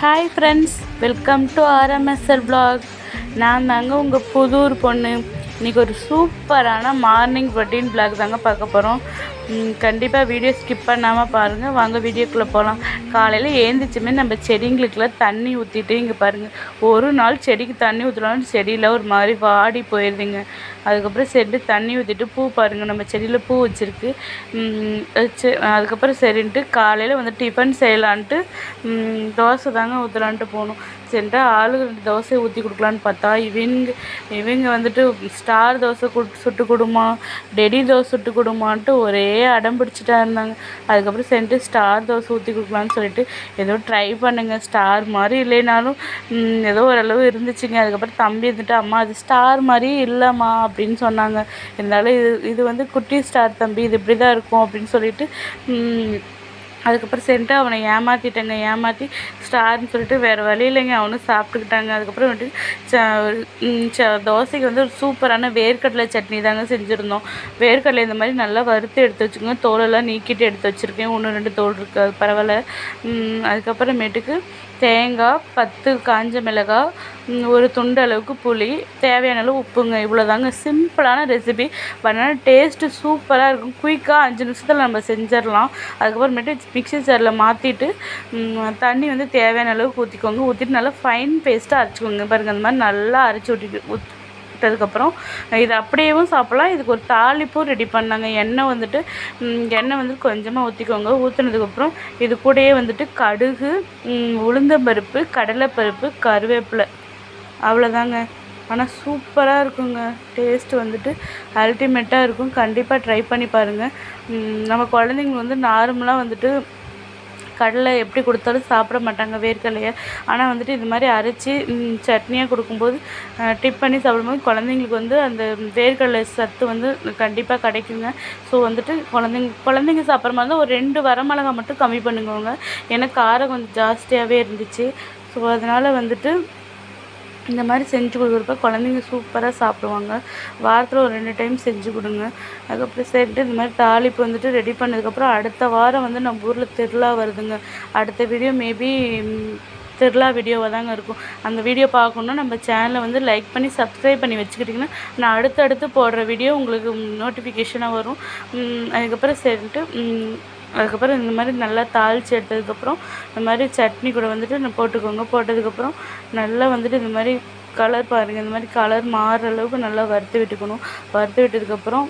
Hi friends, welcome to RMSL vlog. நான் தாங்க உங்கள் புதூர் பொண்ணு. இன்றைக்கி ஒரு சூப்பரான மார்னிங் ரொட்டீன் vlog தாங்க பார்க்க போகிறோம். கண்டிப்பாக வீடியோ ஸ்கிப் பண்ணாமல் பாருங்கள். வாங்க வீடியோக்குள்ளே போகலாம். காலையில் ஏந்திரிச்சுமே நம்ம செடிங்களுக்கெல்லாம் தண்ணி ஊற்றிட்டு இங்கே பாருங்கள், ஒரு நாள் செடிக்கு தண்ணி ஊற்றலாம்னு செடியில் ஒரு மாதிரி வாடி போயிடுதுங்க. அதுக்கப்புறம் சரி தண்ணி ஊற்றிட்டு பூ பாருங்கள், நம்ம செடியில் பூ வச்சுருக்கு. அதுக்கப்புறம் சரின்ட்டு காலையில் வந்து டிஃபன் செய்யலான்ட்டு தோசை தாங்க ஊற்றலான்ட்டு போகணும். சரின்ட்டு ஆளுக்கு 2 தோசை ஊற்றி கொடுக்கலான்னு பார்த்தா இவங்க வந்துட்டு ஸ்டார் தோசை சுட்டு கொடுமா, டெடி தோசை சுட்டு கொடுமான்ட்டு ஒரே அடம் பிடிச்சிட்டா இருந்தாங்க. அதுக்கப்புறம் சரின்ட்டு ஸ்டார் தோசை ஊற்றி கொடுக்கலான்னு சொல்லிட்டு ஏதோ ட்ரை பண்ணுங்க. ஸ்டார் மாதிரி இல்லைனாலும் ஏதோ ஓரளவு இருந்துச்சுங்க. அதுக்கப்புறம் தம்பி இருந்துட்டு, அம்மா அது ஸ்டார் மாதிரி இல்லைம்மா அப்படின்னு சொன்னாங்க. இருந்தாலும் இது வந்து குட்டி ஸ்டார் தம்பி, இது இப்படி தான் இருக்கும் அப்படின்னு சொல்லிட்டு அதுக்கப்புறம் சரின்ட்டு அவனை ஏமாற்றி ஸ்டார்னு சொல்லிட்டு வேறு வழி இல்லைங்க, அவனும் சாப்பிட்டுக்கிட்டாங்க. அதுக்கப்புறம் வந்துட்டு தோசைக்கு வந்து ஒரு சூப்பரான வேர்க்கடலை சட்னி தாங்க செஞ்சுருந்தோம். வேர்க்கடலை இந்த மாதிரி நல்லா வறுத்து எடுத்து வச்சுக்கோங்க. தோலெல்லாம் நீக்கிட்டு எடுத்து வச்சுருக்கேன். 1-2 தோல் இருக்குது, அது பரவாயில்ல. அதுக்கப்புறமேட்டுக்கு தேங்காய், 10 காஞ்ச மிளகாய், ஒரு துண்டு அளவுக்கு புளி, தேவையான அளவு உப்புங்க. இவ்வளோ தாங்க சிம்பிளான ரெசிபி. பண்ணால் டேஸ்ட்டு சூப்பராக இருக்கும். குயிக்காக 5 நிமிஷத்தில் நம்ம செஞ்சிடலாம். அதுக்கப்புறமேட்டு மிக்ஸி ஜாரில் மாற்றிட்டு தண்ணி வந்து தேவையான அளவுக்கு ஊற்றிக்கோங்க. ஊற்றிட்டு நல்லா ஃபைன் பேஸ்ட்டாக அரைச்சிக்கோங்க. பாருங்கள், அந்த மாதிரி நல்லா அரைச்சி விட்டதுக்கப்புறம் இது அப்படியேவும் சாப்பிட்லாம். இதுக்கு ஒரு தாளிப்பும் ரெடி பண்ணாங்க. எண்ணெய் வந்து கொஞ்சமாக ஊற்றிக்கோங்க. ஊற்றினதுக்கப்புறம் இது கூடயே வந்துட்டு கடுகு, உளுந்தம்பருப்பு, கடலைப்பருப்பு, கருவேப்பிலை, அவ்வளோதாங்க. ஆனால் சூப்பராக இருக்குங்க. டேஸ்ட்டு வந்துட்டு அல்டிமேட்டாக இருக்கும். கண்டிப்பாக ட்ரை பண்ணி பாருங்கள். நம்ம குழந்தைங்க வந்து நார்மலாக வந்துட்டு கடலை எப்படி கொடுத்தாலும் சாப்பிட மாட்டாங்க, வேர்க்கடலையை. ஆனால் வந்துட்டு இது மாதிரி அரைச்சி சட்னியாக கொடுக்கும்போது டிப் பண்ணி சாப்பிடும்போது குழந்தைங்களுக்கு வந்து அந்த வேர்க்கடலை சத்து வந்து கண்டிப்பாக கிடைக்குங்க. ஸோ வந்துட்டு குழந்தைங்க சாப்பிட்ற மாதிரி இருந்தால் ஒரு 2 வரமிளகாய் மட்டும் கம்மி பண்ணுங்கங்க. ஏன்னா காரம் கொஞ்சம் ஜாஸ்தியாகவே இருந்துச்சு. ஸோ அதனால் வந்துட்டு இந்த மாதிரி செஞ்சு கொடுக்குறப்ப குழந்தைங்க சூப்பராக சாப்பிடுவாங்க. வாரத்தில் ஒரு 2 டைம் செஞ்சு கொடுங்க. அதுக்கப்புறம் சரிட்டு இந்த மாதிரி தாளிப்பு வந்துட்டு ரெடி பண்ணதுக்கப்புறம் அடுத்த வாரம் வந்து நம்ம ஊரில் திருவிழா வருதுங்க. அடுத்த வீடியோ மேபி திருவிழா வீடியோவாக தாங்க இருக்கும். அந்த வீடியோ பார்க்கணுன்னா நம்ம சேனலை வந்து லைக் பண்ணி சப்ஸ்கிரைப் பண்ணி வச்சுக்கிட்டிங்கன்னா நான் அடுத்தடுத்து போடுற வீடியோ உங்களுக்கு நோட்டிஃபிகேஷனாக வரும். அதுக்கப்புறம் இந்த மாதிரி நல்லா தாளித்து எடுத்ததுக்கப்புறம் இந்த மாதிரி சட்னி கூட வந்துட்டு போட்டுக்கோங்க. போட்டதுக்கப்புறம் நல்லா வந்துட்டு இந்த மாதிரி கலர் பாருங்கள், இந்த மாதிரி கலர் மாறுற அளவுக்கு நல்லா வறுத்து விட்டுக்கணும். வறுத்து விட்டதுக்கப்புறம்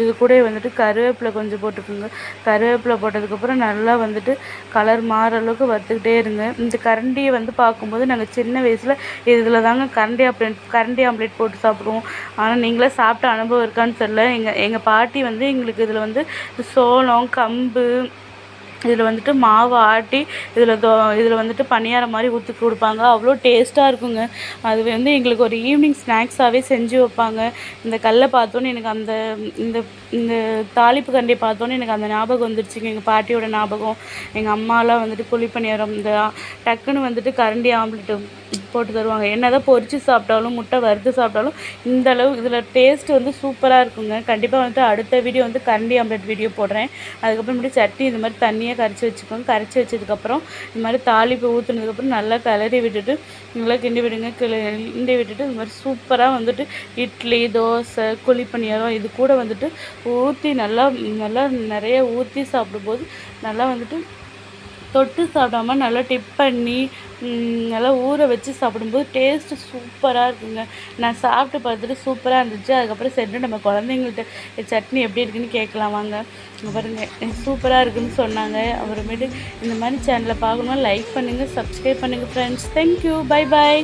இது கூட வந்துட்டு கருவேப்பிலை கொஞ்சம் போட்டுக்கோங்க. கருவேப்பிலை போட்டதுக்கப்புறம் நல்லா வந்துட்டு கலர் மாறுற அளவுக்கு வறுத்துக்கிட்டே இருங்க. இந்த கரண்டியை வந்து பார்க்கும்போது நாங்கள் சின்ன வயசில் இதில் தாங்க கரண்டி ஆம்லேட் போட்டு சாப்பிடுவோம். ஆனால் நீங்களே சாப்பிட்ட அனுபவம் இருக்கான்னு தெரியல. எங்கள் பாட்டி வந்து எங்களுக்கு இதில் வந்து சோளம், கம்பு, இதில் வந்துட்டு மாவு ஆட்டி இதில் வந்துட்டு பணியாரம் மாதிரி ஊற்றி கொடுப்பாங்க. அவ்வளோ டேஸ்ட்டாக இருக்குங்க. அது வந்து எங்களுக்கு ஒரு ஈவினிங் ஸ்நாக்ஸாகவே செஞ்சு வைப்பாங்க. இந்த கல்லை பார்த்தோன்னே எனக்கு இந்த இந்த தாளிப்பு கரண்டியை பார்த்தோன்னே எனக்கு அந்த ஞாபகம் வந்துடுச்சுங்க. எங்கள் பாட்டியோட ஞாபகம். எங்கள் அம்மாலாம் வந்துட்டு குழி பணியாரம் இந்த டக்குன்னு வந்துட்டு கரண்டி ஆம்லெட்டு போட்டு தருவாங்க. என்ன தான் பொரித்து சாப்பிட்டாலும் முட்டை வறுத்து சாப்பிட்டாலும் இந்த அளவு இதில் டேஸ்ட்டு வந்து சூப்பராக இருக்குங்க. கண்டிப்பாக வந்துட்டு அடுத்த வீடியோ வந்து கரண்டி ஆம்லெட் வீடியோ போடுறேன். அதுக்கப்புறம் சட்னி இந்த மாதிரி தண்ணியாக கரைச்சி வச்சுக்கோங்க. கரைச்சி வச்சதுக்கப்புறம் இந்த மாதிரி தாளிப்பு ஊற்றுனதுக்கப்புறம் நல்லா கிளறி விட்டுட்டு நல்லா கிண்டி விடுங்க. கிண்டி விட்டுட்டு இந்த மாதிரி சூப்பராக வந்துட்டு இட்லி, தோசை, குழி பணியாரம் இது கூட வந்துட்டு ஊற்றி நல்லா நிறைய ஊற்றி சாப்பிடும்போது நல்லா வந்துட்டு தொட்டு சாப்பிடாம நல்லா டிப் பண்ணி நல்லா ஊற வச்சு சாப்பிடும்போது டேஸ்ட்டு சூப்பராக இருக்குங்க. நான் சாப்பிட்டு பார்த்துட்டு சூப்பராக இருந்துச்சு. அதுக்கப்புறம் சரி நம்ம குழந்தைங்கள்ட்ட சட்னி எப்படி இருக்குன்னு கேட்கலாம் வாங்க. பாருங்கள், சூப்பராக இருக்குதுன்னு சொன்னாங்க. அப்புறமேட்டு இந்த மாதிரி சேனலை பார்க்கணுன்னா லைக் பண்ணுங்கள், சப்ஸ்கிரைப் பண்ணுங்கள் ஃப்ரெண்ட்ஸ். Thank you, bye bye.